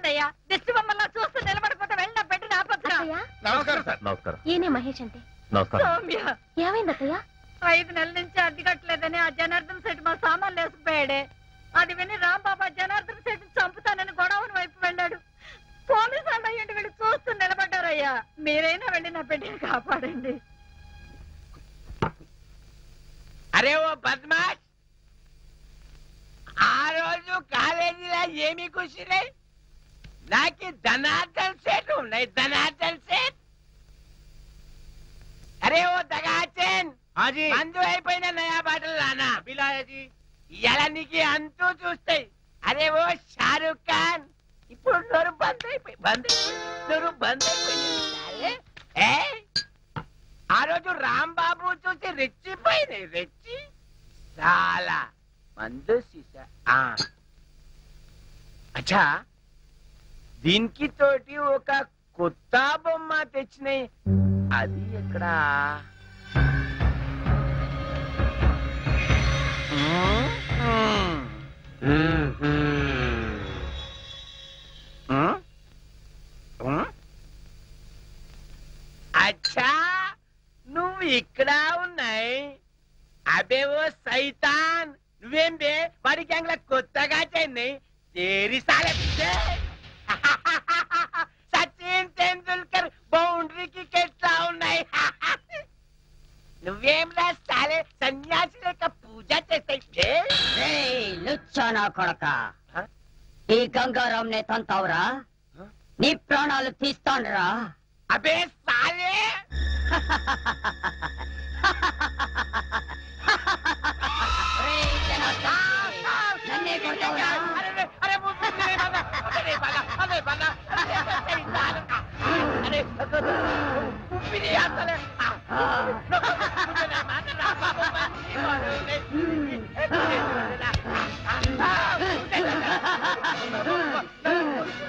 ఏంటయ్యా దిష్టి బొమ్మల్లా చూస్తూ నిలబడిపోతే వెళ్ళిన పెట్టి ఆపొచ్చురా. నమస్కారం సార్. నమస్కారం. ఈయనే మహేష్ అంటే. నమస్కారం. సౌమ్య ఏమైంది అత్తయ్య? 5 నెలల నుంచి అద్దె కట్టలేదని ఆ జనార్దన్ సెట్ మా సామాన్లు వేసుకుపోయాడే. అది విని రాంబాబు జనార్దన్ సెట్ చంపుతానని గొడవని వైపు వెళ్ళాడు. పోలీసు వాళ్ళు అయ్యండి వీళ్ళు చూస్తూ నిలబడ్డారయ్యా. మీరైనా వెళ్ళి నా బిడ్డని కాపాడండి. అరే ఓ బద్మాష్, ఆ రోజు కాలేజీలో ఏమి కూర్చునే నాకు ధనార్దన్ సెట్ ఉన్నాయి. ధనార్దన్ సెట్. అరే ఓ దగాచన్, మందు అయిపోయిన నయా బాటలు రానా ఇలా నీకు అంతూ చూస్తాయి. అరే ఓ షారూక్ ఖాన్, ఇప్పుడు నోరు బంద్ అయిపోయి నోరు బంద్ అయిపోయింది. ఆ రోజు రాంబాబు చూసి రెచ్చిపోయింది. రెచ్చి చాలా మందు సీసా. అచ్చా, దీనికి తోటి ఒక కొత్త బొమ్మ తెచ్చినాయి. అది ఎక్కడా? అచ్చా, నువ్వు ఇక్కడ ఉన్నాయి. అబే ఓ సైతాన్, నువ్వేం బే వాడి గ్యాంగ్ లా కొత్తగా చెన్నై తేరి సాలే. సచిన్ తెండూల్కర్ బౌండరీకి ఎట్లా ఉన్నాయి? నువ్వేం రాస్తాలే సన్యాసి లేక పూజ చేస్తాయి. లుచ్చానా కొడక, ఈ గంగారాం నే తంతావురా? నీ ప్రాణాలు తీస్తానురా. అబే సాలే, నన్నే కొడతావురా?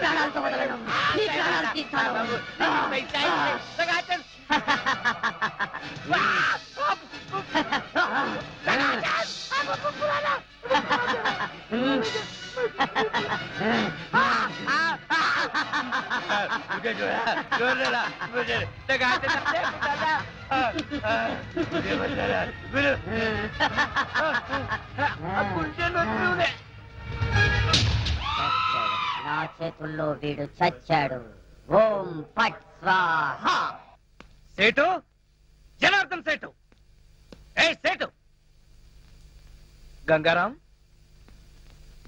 ప్రాణాలతో వదలను, నీ ప్రాణాలు తీస్తాను. నా చేతుల్లో వీడు చచ్చాడు. ఓం ఫట్ స్వాహా. సేటు, జనార్దన్ సేటు. ఏ సేటు, గంగారాం,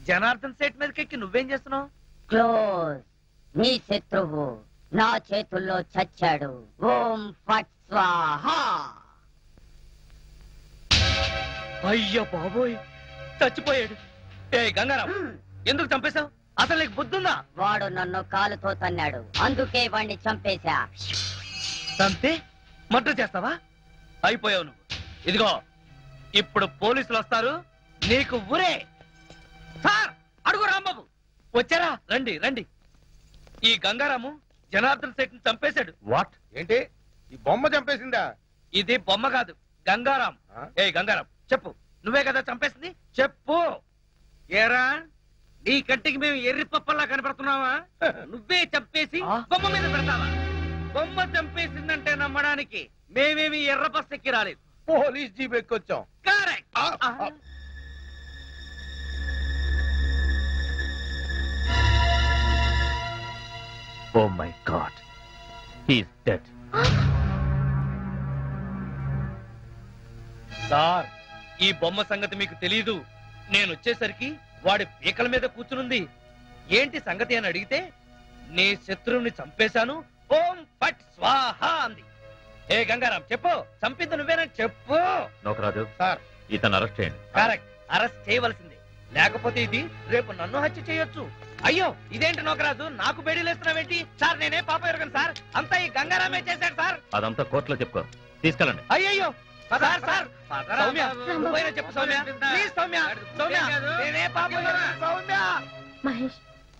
జనార్దన్ సేట్ మీదకెక్కి నువ్వేం చేస్తున్నావు? క్లోజ్. నీ శత్రువు నా చేతుల్లో చచ్చాడు. ఓం ఫట్ స్వాహా. అయ్యో బాబోయ్, చచ్చిపోయాడు. ఏ గంగారాం, ఎందుకు చంపేశావు? అసలు నీకు బుద్ధుందా? వాడు నన్ను కాలుతో తన్నాడు, అందుకే వాణ్ణి చంపేశా. తంతే మర్డర్ చేస్తావా? అయిపోయావు నువ్వు. ఇదిగో, ఇప్పుడు పోలీసులు వస్తారు, నీకు ఊరే. సార్, అడుగు రాంబాబు. వచ్చారా? రండి రండి. ఈ గంగారాము జనార్దన్ సేట్ ని చంపేశాడు. వాట్? ఏంటి, ఈ బొమ్మ చంపేసిందా? ఇది బొమ్మ కాదు, గంగారాం. ఏ గంగారాం, చెప్పు, నువ్వే కదా చంపేసింది? చెప్పు. ఏరా, నీ కంటికి మేము ఎర్రి పప్పల్లా కనపడుతున్నావా? నువ్వే చంపేసి బొమ్మ మీద పెడతావా? బొమ్మ చంపేసిందంటే నమ్మడానికి మేమేమి ఎర్ర బస్ ఎక్కి రాలేదు, పోలీస్ జీప్ ఎక్కొచ్చాం. Correct. Oh my god, he is dead. Sir, ఈ బొమ్మ సంగతి మీకు తెలీదు. నేను వచ్చేసరికి వాడి పీకల మీద కూర్చునుంది. ఏంటి సంగతి అని అడిగితే, నీ శత్రువుని చంపేశాను, ఓం ఫట్ స్వాహా అంది. ఏ గంగారాం, చెప్పు, చంపింది నువ్వేనని చెప్పు. నోకరాజు సార్, ఇతను అరెస్ట్ చేయండి. కరెక్ట్, అరెస్ట్ చేయవలసిందే. లేకపోతే ఇది రేపు నన్ను హత్య చేయొచ్చు. అయ్యో, ఇదేంటి నోకరాజు, నాకు బేడీలేస్తున్నావేంటి? సార్, నేనే పాప ఎరగను సార్, అంతా ఈ గంగారామే చేశాడు సార్. అదంతా కోర్టులో చెప్పుకో, తీసుకెళ్ళండి. అయ్యయ్యో, సార్ సార్, సౌమ్య, నువ్వైనా చెప్పు సౌమ్య, ప్లీజ్ సౌమ్య. సౌమ్య, నేనే పాప ఎరగను, సౌమ్య. మహేష్,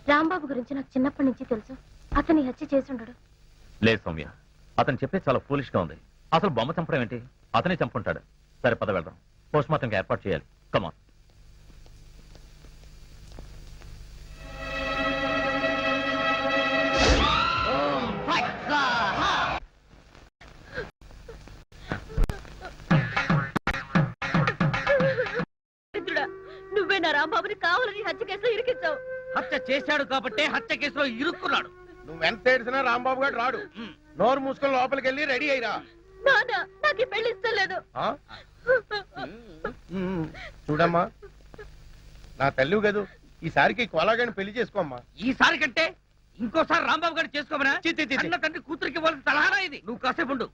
రాంబాబు గురించి నాకు చిన్నప్పటి నుంచి తెలుసు. అతని హత్య చేసుండడు. లేదు సౌమ్య, అతను చెప్పేది చాలా ఫూలిష్ గా ఉంది. అసలు బొమ్మ చంపడం ఏంటి? అతనే చంపుంటాడు. సరే, పద వెళ్దాం. పోస్ట్ మార్టంకి ఏర్పాటు చేయాలి. కమాన్. కేసులో ఇరికించావు. హత్య చేశాడు కాబట్టి హత్య కేసులో ఇరుక్కున్నాడు. నువ్వెంత ఏడిసినా రాంబాబు గారు రాడు. నోరు మూసుకొని లోపలికి వెళ్ళి రెడీ అయ్యిరా. నాన్న నాకు ఈ పెళ్లి ఇష్టం లేదు. ఆ? చూడమ్మా, నా తల్లి కదూ, ఈసారికి కోలాగాని పెళ్లి చేసుకోమ్మా. ఈసారి కంటే ఇంకోసారి రాంబాబు గారు చేసుకోమనా? చి, చి, చి, చి. అన్న తండ్రి కూతురికి ఇవ్వాల్సిన సలహానా ఇది? నువ్వు కాసేపు ఉండు.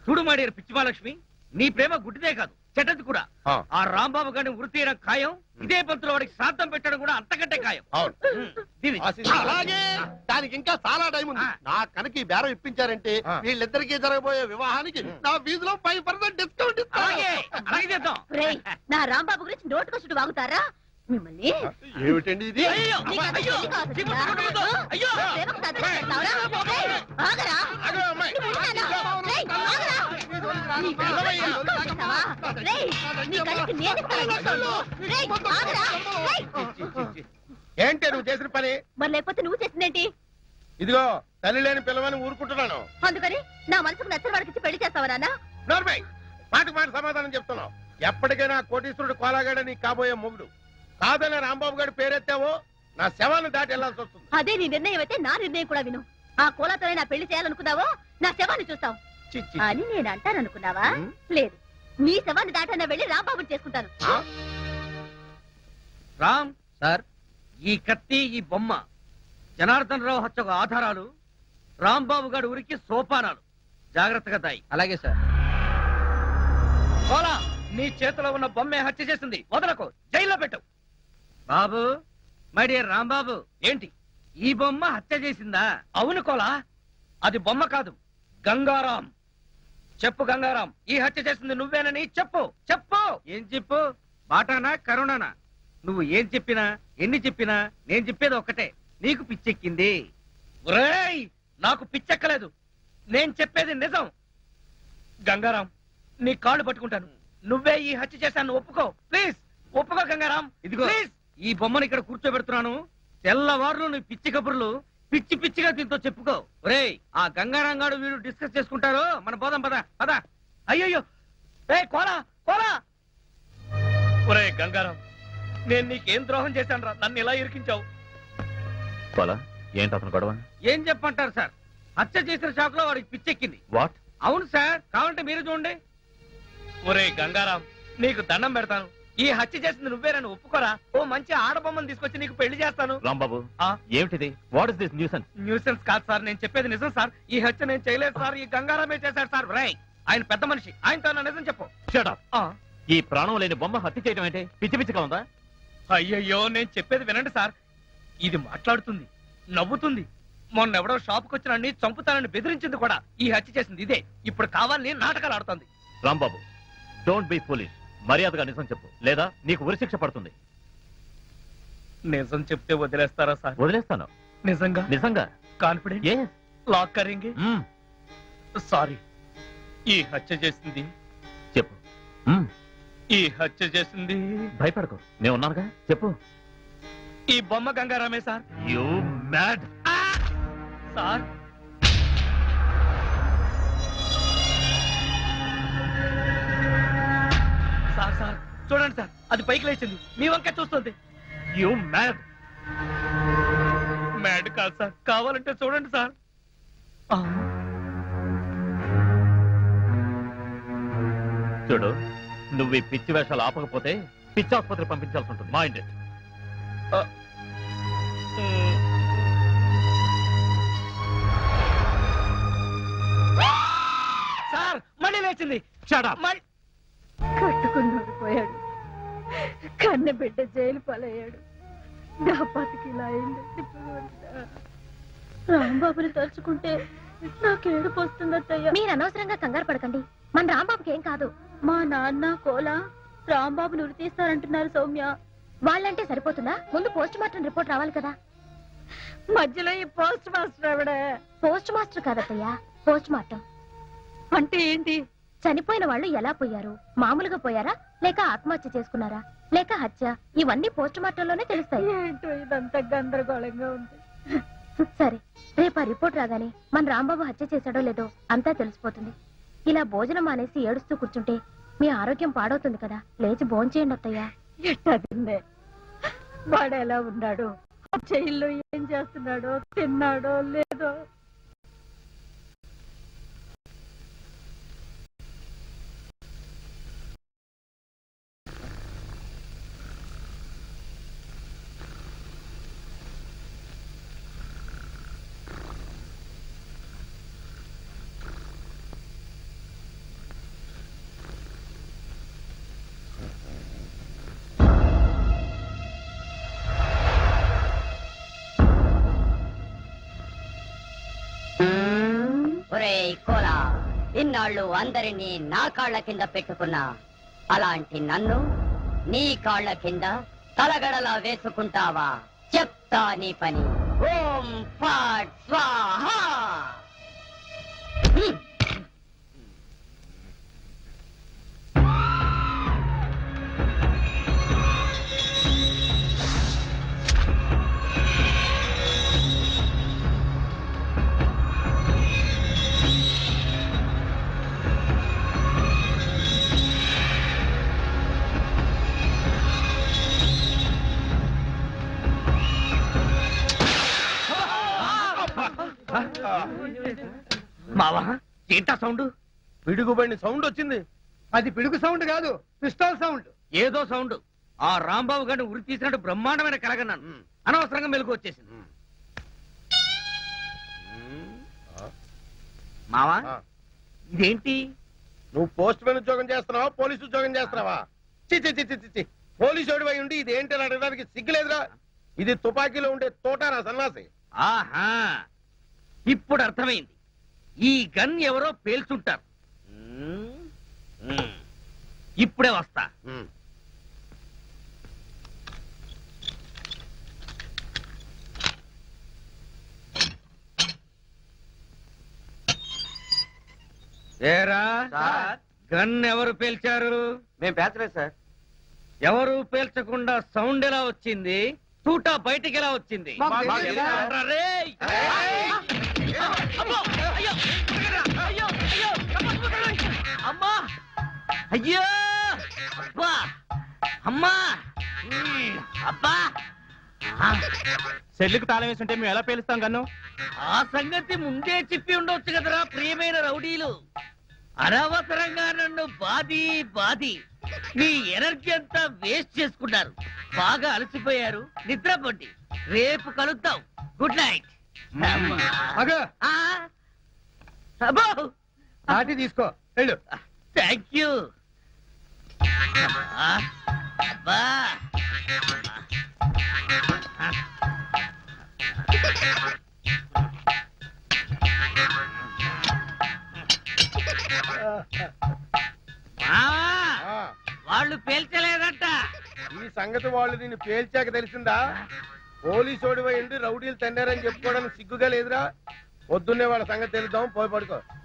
చూడు మాడియారు పిచ్చిమాలక్ష్మి, నీ ప్రేమ గుడ్డిదే కాదు చెడ్డది కూడా. ఆ. ఆ రాంబాబు గారిని వృత్తి తీయడం ఖాయం. ఇదే పంతులు వాడికి శ్రాద్ధం పెట్టడం కూడా అంతకంటే ఖాయం. అవును. దీవి. అలాగే దానికి ఇంకా చాలా టైం ఉంది. నా కనుక ఈ బేరం ఇప్పించారంటే ఆ. వీళ్ళిద్దరికీ జరగబోయే వివాహానికి నా ఫీజులో 5% డిస్కౌంట్ అలాగే అలాగే చేద్దాం. రేయ్, నా రాంబాబు గురించి నోటుకొచ్చుడు వాగుతారా మిమ్మల్ని? ఏమిటండి ఇది? అయ్యో, నీకు అంత అయ్యో, తెలివి కాదు చీమ కదా? పట్టుకోవద్దు. అయ్యో. ప్రేమకు తగ్గట్టు చేస్తావురా? రేయ్, ఆగరా? ఆగు, అమ్మాయి. రేయ్, ఆగరా? నీ కళ్ళకి అక్కలు చేస్తావా? రేయ్, నీ కళ్ళకి నేనిస్తాను డిస్కౌంట్. రేయ్, ఆగరా? రేయ్. ఏంటి నువ్వు చేసిన పని? మరి లేకపోతే నువ్వు చేసిందేంటి? ఇదిగో తల్లి లేని పిల్లవని ఊరుకుంటున్నాను. అందుకని నా మనసుకు నచ్చిన వాడికి ఇచ్చి పెళ్లి చేస్తావా నాన్న? నోర్మై, మాటకు మాట సమాధానం చెప్తున్నావు. ఎప్పటికైనా కోటీశ్వరుడు కోలాగాడ నీకు కాబోయే మొగుడు. కాదనే రాంబాబు గారి పేరెత్తావో నా శవాన్ని దాటి వెళ్లాల్సి వస్తుంది. అదే నీ నిర్ణయం అయితే నా నిర్ణయం కూడా విను. ఆ కోలాతోనే నా పెళ్లి చేయాలనుకున్నావో నా శవాన్ని చూస్తావు చి, చి. అని నేను అంటాననుకున్నావా? ఉం? లేదు, నీ శవాన్ని దాటన్నా వెళ్ళి రాంబాబుని చేసుకుంటాను. రామ్ సార్, ఈ కత్తి ఈ బొమ్మ జనార్దన్ రావు హత్యకు ఆధారాలు. రాంబాబు గారి ఊరికి సోపానాలు. జాగ్రత్తగా దాయి. అలాగే సార్. కోలా, నీ చేతిలో ఉన్న బొమ్మే హత్య చేసింది. వదలకు, జైల్లో పెట్టు. బాబు, మై డియర్ రాంబాబు, ఏంటి ఈ బొమ్మ హత్య చేసిందా? అవును కోలా, అది బొమ్మ కాదు, గంగారాం. చెప్పు గంగారాం, ఈ హత్య చేసింది నువ్వేనని చెప్పు. చెప్పు. ఏం చెప్పు? బాటానా కరుణానా? నువ్వు ఏం చెప్పినా ఎన్ని చెప్పినా నేను చెప్పేది ఒక్కటే, నీకు పిచ్చెక్కింది. ఒరేయ్, నాకు పిచ్చెక్కలేదు, నేను చెప్పేది నిజం. గంగారాం, నీ కాళ్ళు పట్టుకుంటాను, నువ్వే ఈ హత్య చేశాను ఒప్పుకో. ప్లీజ్ ఒప్పుకో గంగారాం. ఇదిగో ప్లీజ్, ఈ బొమ్మను ఇక్కడ కూర్చోబెడుతున్నాను. తెల్లవారులు నీ పిచ్చి కబుర్లు పిచ్చి పిచ్చిగా దీంతో చెప్పుకో. ఒరేయ్, ఆ గంగారాం గాడు వీడు డిస్కస్ చేసుకుంటారు, మన పోదాం పద పద. అయ్యయ్యో, ఏ కోలా కోలా. ఒరే గంగారాం, నేను నీకేం ద్రోహం చేశాను రా, నన్ను ఇలా ఇరికించావు. పోలా, ఏంటి అతను గొడవ? ఏం చెప్పంటారు సార్, హత్య చేసిన షాక్ లో వాడికి పిచ్చెక్కింది. వాట్? అవును సార్, కావాలంటే మీరు చూడండి. ఒరే గంగారాం, నీకు దండం పెడతాను, ఈ హత్య చేసింది నువ్వేనని ఒప్పుకోరా. ఓ మంచి ఆడబొమ్మను తీసుకొచ్చి నీకు పెళ్లి చేస్తాను. రాంబాబు, ఆ? ఏమిటిది? What is this nuisance? Nuisance కాదు సార్, నేను చెప్పేది నిజం సార్. ఈ హత్య నేను చేయలేదు సార్, ఈ గంగారామే చేశాడు సార్. రై, ఆయన పెద్ద మనిషి, ఆయనతో నా నిజం చెప్పు. Shut up. ఆ, ఈ ప్రాణం లేని బొమ్మ హత్య చేయడం ఏంటి? పిచ్చి పిచ్చిగా ఉందా? అయ్యయ్యో, నేను చెప్పేది వినండి సార్. ఇది మాట్లాడుతుంది, నవ్వుతుంది. మొన్నెవడో షాపుకి వచ్చిన చంపుతానని బెదిరించింది కూడా. ఈ హత్య చేసింది ఇదే. ఇప్పుడు కావాలని నాటకాలు ఆడుతుంది. Rambabu, don't be foolish. మర్యాదగా నిజం చెప్పు, లేదా నీకు ఉరిశిక్ష పడుతుంది. నిజం చెప్తే వదిలేస్తారా సార్? వదిలేస్తాను. నిజంగా? నిజంగా? కాన్ఫిడెంట్? Yes. లాక్ కరేంగే? సారీ, ఈ హత్య చేసింది, చెప్పు. ఈ హత్య చేసింది భయపడకు, నేను ఉన్నానుగా. చెప్పు. ఈ బొమ్మ గంగారామే sir. You mad. Sir, sir sir చూడండి సార్, అది పైకి లేచింది, మీ వంక చూస్తుంది. You mad. మ్యాడ్ కాదు సార్, కావాలంటే చూడండి సార్. ఆ, చూడు, నువ్వు ఈ పిచ్చి వేషాలు ఆపకపోతే పిచ్చి ఆసుపత్రి పంపించాల్సి ఉంటుంది. Mind it. సార్ మళ్ళీ లేచింది. Shut up. మళ్ళీ కట్టుకున్నాడు పోయాడు, కన్న బిడ్డ జైలు పాలయ్యాడు. నా బతికి ఇలా అయిందంటే రాంబాబుని తలుచుకుంటే నాకు ఏడుపు వస్తుందయ్యా. మీరు అనవసరంగా కంగారు పడకండి, మన రాంబాబుకి ఏం కాదు. మా నాన్న కోలా రాంబాబుని ఉరి తీస్తారంటున్నారు సౌమ్య. వాళ్ళంటే సరిపోతుందా? ముందు పోస్ట్ మార్టం రిపోర్ట్ రావాలి కదా. మధ్యలో ఈ పోస్ట్ మాస్టర్ ఆవిడే. పోస్ట్ మాస్టర్ కాదత్తయ్యా, పోస్ట్ మార్టం. అంటే ఏంటి? చనిపోయిన వాళ్ళు ఎలా పోయారు? మామూలుగా పోయారా, లేక ఆత్మహత్య చేసుకున్నారా, లేక హత్య? ఇవన్నీ పోస్ట్ మార్టంలోనే తెలుస్తాయి. ఏంటో ఇదంతా గందరగోళంగా ఉంది. సరే, రేపు ఆ రిపోర్ట్ రాగానే మన రాంబాబు హత్య చేశాడో లేదో అంతా తెలిసిపోతుంది. ఇలా భోజనం మానేసి ఏడుస్తూ కూర్చుంటే మీ ఆరోగ్యం పాడవుతుంది కదా. లేచి భోంచేయండి అత్తయ్యా. ఎట్టదిన్నే వాడు ఎలా ఉన్నాడు, జైల్లో ఏం చేస్తున్నాడో, తిన్నాడో లేదో. ఒరేయ్ కోలా, ఇన్నాళ్ళు అందరినీ నా కాళ్ళ కింద పెట్టుకున్నా, అలాంటి నన్ను నీ కాళ్ళ కింద తలగడలా వేసుకుంటావా? చెప్తా నీ పని. ఓం ఫాట్ స్వాహా. హ్మ్. మావా, ఏంటా సౌండ్? పిడుగుబడిన సౌండ్ వచ్చింది. అది పిడుగు సౌండ్ కాదు, పిస్టల్ సౌండ్. ఏదో సౌండ్. ఆ రాంబాబు గారిని ఉరి తీసినట్టు బ్రహ్మాండమైన కలగన్నాను. అనవసరంగా మెలకు వచ్చేసింది. మావా, ఆ, ఇదేంటి? నువ్వు పోస్ట్ మ్యాన్ ఉద్యోగం చేస్తున్నావా, పోలీసు ఉద్యోగం చేస్తున్నావా? చి చి చి చి చి, చి. పోలీసు వాడివై ఉండి ఇది ఏంటి అని అడగడానికి సిగ్గులేదురా? ఇది తుపాకీలో ఉండే తోటారా సన్నాసి? ఆహా, ఇప్పుడు అర్థమైంది. ఈ గన్ ఎవరో పేల్చుంటారు. ఇప్పుడే వస్తా. ఉమ్. ఏరా, గన్ ఎవరు పేల్చారు? మేము పేర్చలేదు సార్. ఎవరు పేల్చకుండా సౌండ్ ఎలా వచ్చింది? తూటా బయటికి ఎలా వచ్చింది? మాకు తెలియదు సార్. ఎవరా రేయ్? అమ్మో! అయ్యో! అయ్యో! అయ్యో! అమ్మా! అయ్యో! అబ్బా! అమ్మా! అబ్బా! సెల్లుకు తాళం వేస్తుంటే మేము ఎలా పేలుస్తాం కన్ను? ఆ సంగతి ముందే చెప్పి ఉండొచ్చు కదరా ప్రియమైన రౌడీలు. అనవసరంగా నన్ను బాది మీ ఎనర్జీ అంతా వేస్ట్ చేసుకున్నారు. బాగా అలసిపోయారు, నిద్రపోండి. రేపు కలుద్దాం. Good night. అగో అబ్బో, నాటి తీసుకో వెళ్ళు. Thank you. అబ్బా, ఆ, వాళ్ళు పేల్చలేదంట. ఈ సంగతి వాళ్ళు దీన్ని పేల్చాక తెలిసిందా? పోలీసు వాడివై ఉండి రౌడీలు తన్నారని చెప్పుకోవడానికి సిగ్గుగా లేదురా? పొద్దున్నే వాళ్ళ సంగతి తెలుద్దాం. పోయి పడుకో.